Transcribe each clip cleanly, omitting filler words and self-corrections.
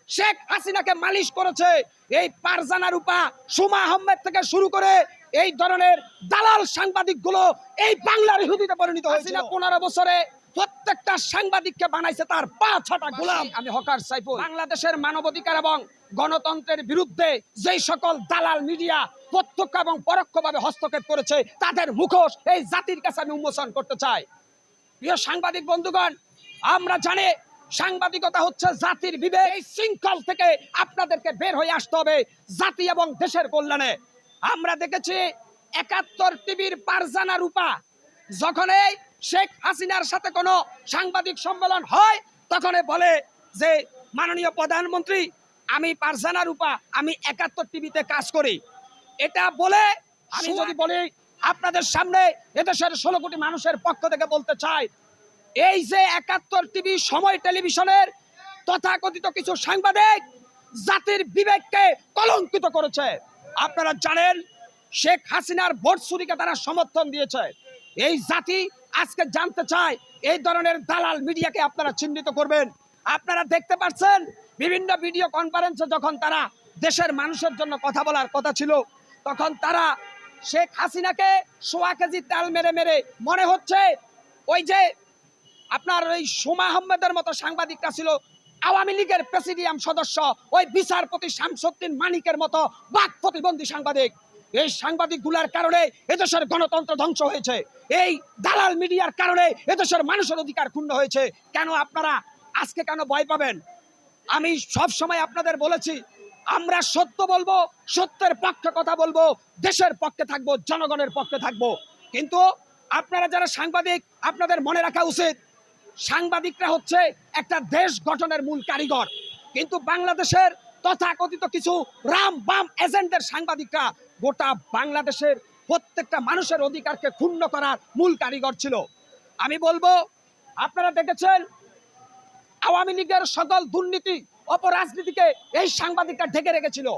শেখ হাসিনাকে মালিশ করেছে এই ফারজানা রূপা, সুমা আহমেদ থেকে শুরু করে এই ধরনের দালাল সাংবাদিক গুলো এই বাংলার ইহুদিতে পরিণত হয়েছিল। 15 বছরে প্রত্যেকটা সাংবাদিককে বানাইছে তার 5-6টা গোলাম। আমি হকার সাইফুল। বাংলাদেশের মানবাধিকার এবং গণতন্ত্রের বিরুদ্ধে যেই সকল দালাল মিডিয়া প্রত্যক্ষ এবং পরোক্ষভাবে হস্তক্ষেপ করেছে তাদের মুখোশ এই জাতির কাছে আমি উন্মোচন করতে চাই। প্রিয় সাংবাদিক বন্ধুগণ, আমরা জানি সাংবাদিকতা হচ্ছে জাতির বিবেক। এই শৃঙ্খল থেকে আপনাদেরকে বের হয়ে আসতে হবে জাতি এবং দেশের কল্যাণে। আমরা দেখেছি 71 টিভির ফারজানা রূপা যখন এই শেখ হাসিনার সাথে কোনো সাংবাদিক সম্মেলন হয় তখন বলে যে মাননীয় প্রধানমন্ত্রী, আমি ফারজানা রূপা, আমি 71 টিভিতে কাজ করি। এটা বলে আমি যদি বলি আপনাদের সামনে এদেশের 16 কোটি মানুষের পক্ষ থেকে বলতে চাই, এই যে 71 টিভি, সময় টেলিভিশনের তথাকথিত কিছু সাংবাদিক জাতির বিবেককে কলঙ্কিত করেছে। আপনারা জানেন শেখ হাসিনার ভোট চুরিকে তারা সমর্থন দিয়েছে। এই জাতি আজকে জানতে চায় এই ধরনের দালাল মিডিয়াকে আপনারা চিহ্নিত করবেন। আপনারা দেখতে পাচ্ছেন বিভিন্ন ভিডিও কনফারেন্সে যখন তারা দেশের মানুষের জন্য কথা বলার কথা ছিল তখন তারা শেখ হাসিনাকে 1.25 কেজি তেল মেরে মেরে মনে হচ্ছে ওই যে আপনার ওই সুমা আহমেদের মতো সাংবাদিকরা ছিল আওয়ামী লীগের প্রেসিডিয়াম সদস্য, ওই বিচারপতি শামসুদ্দিন মানিকের মতো বাক প্রতিবন্ধী সাংবাদিক। এই সাংবাদিক গুলার কারণে এদেশের গণতন্ত্র ধ্বংস হয়েছে। এই দালাল মিডিয়ার কারণে এদেশের মানুষের অধিকার ক্ষুণ্ণ হয়েছে। কেন আপনারা আজকে কেন ভয় পাবেন? আমি সব সময় আপনাদের বলেছি আমরা সত্য বলবো, সত্যের পক্ষে কথা বলবো, দেশের পক্ষে থাকবো, জনগণের পক্ষে থাকবো। কিন্তু আপনারা যারা সাংবাদিক, আপনাদের মনে রাখা উচিত সাংবাদিকরা হচ্ছে একটা দেশ গঠনের মূল কারিগর। কিন্তু বাংলাদেশের তথাকথিত কিছু রাম বাম এজেন্টদের সাংবাদিকরা গোটা বাংলাদেশের প্রত্যেকটা মানুষের অধিকারকে ক্ষুণ্ণ করার মূল কারিগর ছিল। আমি বলবো আপনারা দেখেছেন আওয়ামী লীগের সকল দুর্নীতি অপরাজনীতিকে এই সাংবাদিকরা ঢেকে রেখেছিল।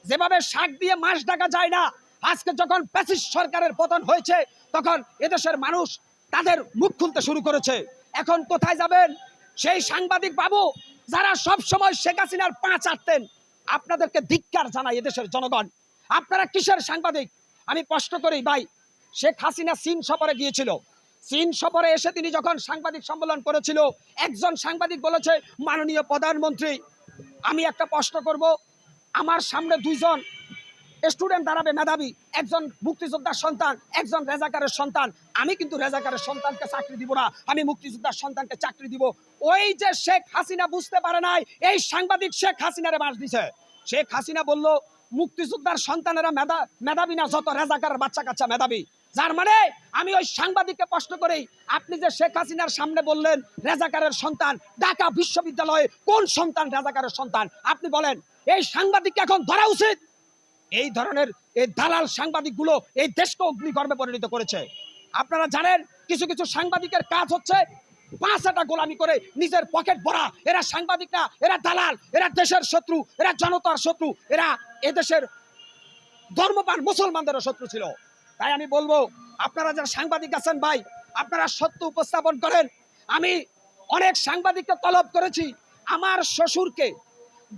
যেভাবে শাক দিয়ে মাছ ঢাকা যায় না, আজকে যখন ফ্যাসিস্ট সরকারের পতন হয়েছে তখন এদেশের মানুষ তাদের মুখ খুলতে শুরু করেছে। এখন কোথায় যাবেন সেই সাংবাদিক বাবু যারা সব সময় শেখ হাসিনার পা চাটতেন? আপনাদেরকে ধিক্কার জানাই এদেশের জনগণ। আপনারা কিসের সাংবাদিক? আমি প্রশ্ন করি ভাই, শেখ হাসিনা চীন সফরে গিয়েছিল। চীন সফরে এসে তিনি যখন সাংবাদিক সম্মেলন করেছিল একজন সাংবাদিক বলেছে, মাননীয় প্রধানমন্ত্রী, আমি একটা প্রশ্ন করব, আমার সামনে 2 জন স্টুডেন্ট দাঁড়াবে মেধাবী, একজন মুক্তিযোদ্ধার সন্তান, একজন রেজাকারের সন্তান। আমি কিন্তু রেজাকারের সন্তানকে চাকরি দিব না, আমি মুক্তিযোদ্ধার সন্তানকে চাকরি দিব। ওই যে শেখ হাসিনা বুঝতে পারে নাই এই সাংবাদিক শেখ হাসিনারে বাস দিছে। শেখ হাসিনা বলল মুক্তিযোদ্ধার সন্তানেরা মেধাবী না, যত রেজাকারের বাচ্চা কাচ্চা মেধাবী। যার মানে আমি ওই সাংবাদিককে প্রশ্ন করি, আপনি যে শেখ হাসিনার সামনে বললেন রেজাকারের সন্তান, ঢাকা বিশ্ববিদ্যালয়ে কোন সন্তান রেজাকারের সন্তান? আপনি বলেন এই সাংবাদিককে এখন ধরা উচিত। এই ধরনের এই দালাল সাংবাদিকগুলো এই দেশকে অগ্নিগর্ভে পরিণত করেছে। আপনারা জানেন কিছু কিছু সাংবাদিকের কাজ হচ্ছে 5টা গোলামি করে নিজের পকেট ভরা। এরা সাংবাদিক না, এরা দালাল, এরা দেশের শত্রু, এরা জনতার শত্রু, এরা এদেশের ধর্মপ্রাণ মুসলমানদেরও শত্রু ছিল। তাই আমি বলবো আপনারা যারা সাংবাদিক আছেন ভাই, আপনারা সত্য উপস্থাপন করেন। আমি অনেক সাংবাদিককে তলব করেছি, আমার শ্বশুরকে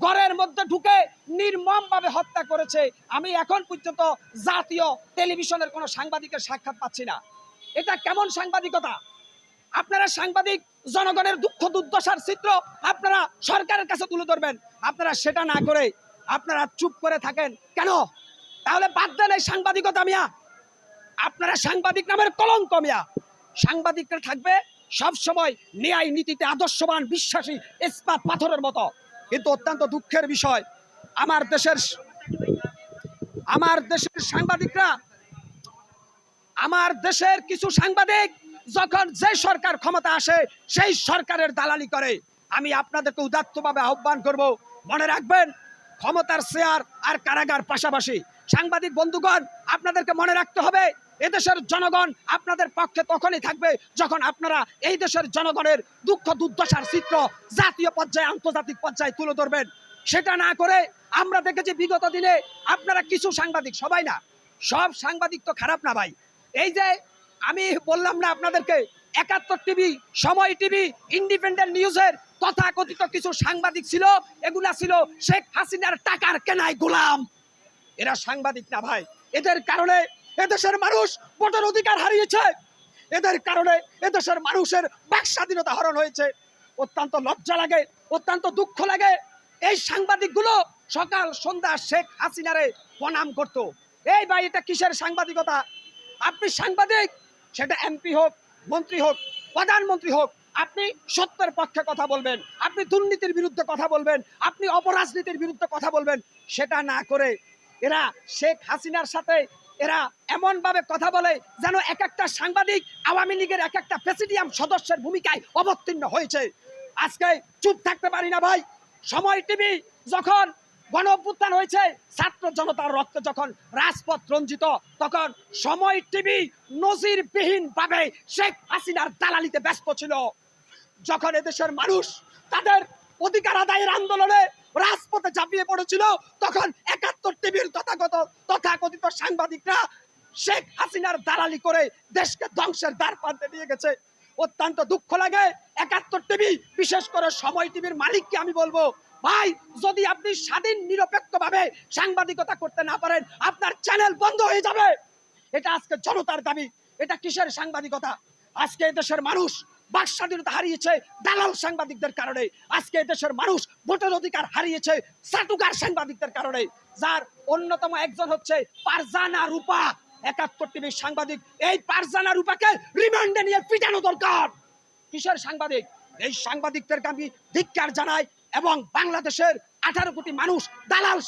ঘরের মধ্যে ঢুকে নির্মমভাবে হত্যা করেছে। আমি এখন পর্যন্ত জাতীয় টেলিভিশনের কোনো সাংবাদিকের সাক্ষাৎ পাচ্ছি না। এটা কেমন সাংবাদিকতা? আপনারা সাংবাদিক জনগণের দুঃখ দুর্দশার চিত্র আপনারা সরকারের কাছে তুলে ধরবেন, আপনারা সেটা না করে আপনারা চুপ করে থাকেন কেন? তাহলে বাদ দেন এই সাংবাদিকতা মিয়া। আপনারা সাংবাদিক নামের কলঙ্ক মিয়া। সাংবাদিকরা থাকবে সব সময় ন্যায় নীতিতে আদর্শবান, বিশ্বাসী, ইস্পাত পাথরের মতো। কিন্তু অত্যন্ত দুঃখের বিষয় আমার দেশের সাংবাদিকরা, আমার দেশের কিছু সাংবাদিক যখন যে সরকার ক্ষমতা আসে সেই সরকারের দালালি করে। আমি আপনাদেরকে উদাত্তভাবে আহ্বান করব, মনে রাখবেন ক্ষমতার চেয়ার আর কারাগার পাশাপাশি। সাংবাদিক বন্ধুগণ, আপনাদেরকে মনে রাখতে হবে এদেশের জনগণ আপনাদের পক্ষে তখনই থাকবে যখন আপনারা এই দেশের জনগণের দুঃখ দুর্দশার চিত্র জাতীয় পর্যায়ে, আন্তর্জাতিক পর্যায়ে তুলে ধরবেন। সেটা না করে আমরা দেখেছি বিগত দিনে আপনারা কিছু সাংবাদিক, সবাই না, সব সাংবাদিক তো খারাপ না ভাই। এই যে আমি বললাম না আপনাদেরকে 71 টিভি, সময় টিভি, ইন্ডিপেন্ডেন্ট নিউজের তথাকথিত কিছু সাংবাদিক ছিল, এগুলা ছিল শেখ হাসিনার টাকার কেনায় গোলাম। এরা সাংবাদিক না ভাই। এদের কারণে এদেশের মানুষ ভোটের অধিকার হারিয়েছে, এদের কারণে এদেশের মানুষের বাক স্বাধীনতা হরণ হয়েছে। অত্যন্ত লজ্জা লাগে, অত্যন্ত দুঃখ লাগে। এই সাংবাদিকগুলো সকাল সন্ধ্যা শেখ হাসিনারে প্রণাম করতো। এই ভাই, এটা কিসের সাংবাদিকতা? আপনি সাংবাদিক, সেটা এমপি হোক, মন্ত্রী হোক, প্রধানমন্ত্রী হোক, আপনি সত্যের পক্ষে কথা বলবেন, আপনি দুর্নীতির বিরুদ্ধে কথা বলবেন, আপনি অপরাজনীতির বিরুদ্ধে কথা বলবেন। সেটা না করে এরা শেখ হাসিনার সাথে এরা এমন ভাবে কথা বলে যেন এক একটা সাংবাদিক আওয়ামী লীগের এক একটা প্রেসিডিয়াম সদস্যের ভূমিকায় অবতীর্ণ হয়েছে। আজকে চুপ থাকতে পারি না ভাই। সময় টিভি যখন গণ অভ্যুত্থান হয়েছে, ছাত্র জনতার রক্তে যখন রাজপথ রঞ্জিত, তখন সময় টিভি নজিরবিহীন ভাবে শেখ হাসিনার দালালিতে ব্যস্ত ছিল। যখন এদেশের মানুষ তাদের অধিকার আদায়ের আন্দোলনে রাজপথে ঝাঁপিয়ে পড়েছিল, তখন ৭১ টিভির তথাকথিত সাংবাদিকরা শেখ হাসিনার দালালি করে দেশকে ধ্বংসের দ্বার প্রান্তে নিয়ে গেছে। অত্যন্ত দুঃখ লাগে। ৭১ টিভি, বিশেষ করে সময় টিভির মালিককে আমি বলবো, ভাই, যদি আপনি স্বাধীন নিরপেক্ষভাবে সাংবাদিকতা করতে না পারেন, আপনার চ্যানেল বন্ধ হয়ে যাবে। এটা আজকে জনতার দাবি। এটা কিসের সাংবাদিকতা? আজকে দেশের মানুষ বাক স্বাধীনতা হারিয়েছে দালাল সাংবাদিকদের কারণে। আজকে দেশের মানুষ ভোটের অধিকার হারিয়েছে চাটুকার সাংবাদিকদের কারণে, যার অন্যতম একজন হচ্ছে ফারজানা রূপা, ৭১ টিভির সাংবাদিক। এই ফারজানা রূপাকে রিমান্ডে নিয়ে পিটানো দরকার। কিসের সাংবাদিক? এই সাংবাদিকদেরকে আমি ধিক্কার জানাই এবং বাংলাদেশের ১৮ কোটি মানুষ দালাল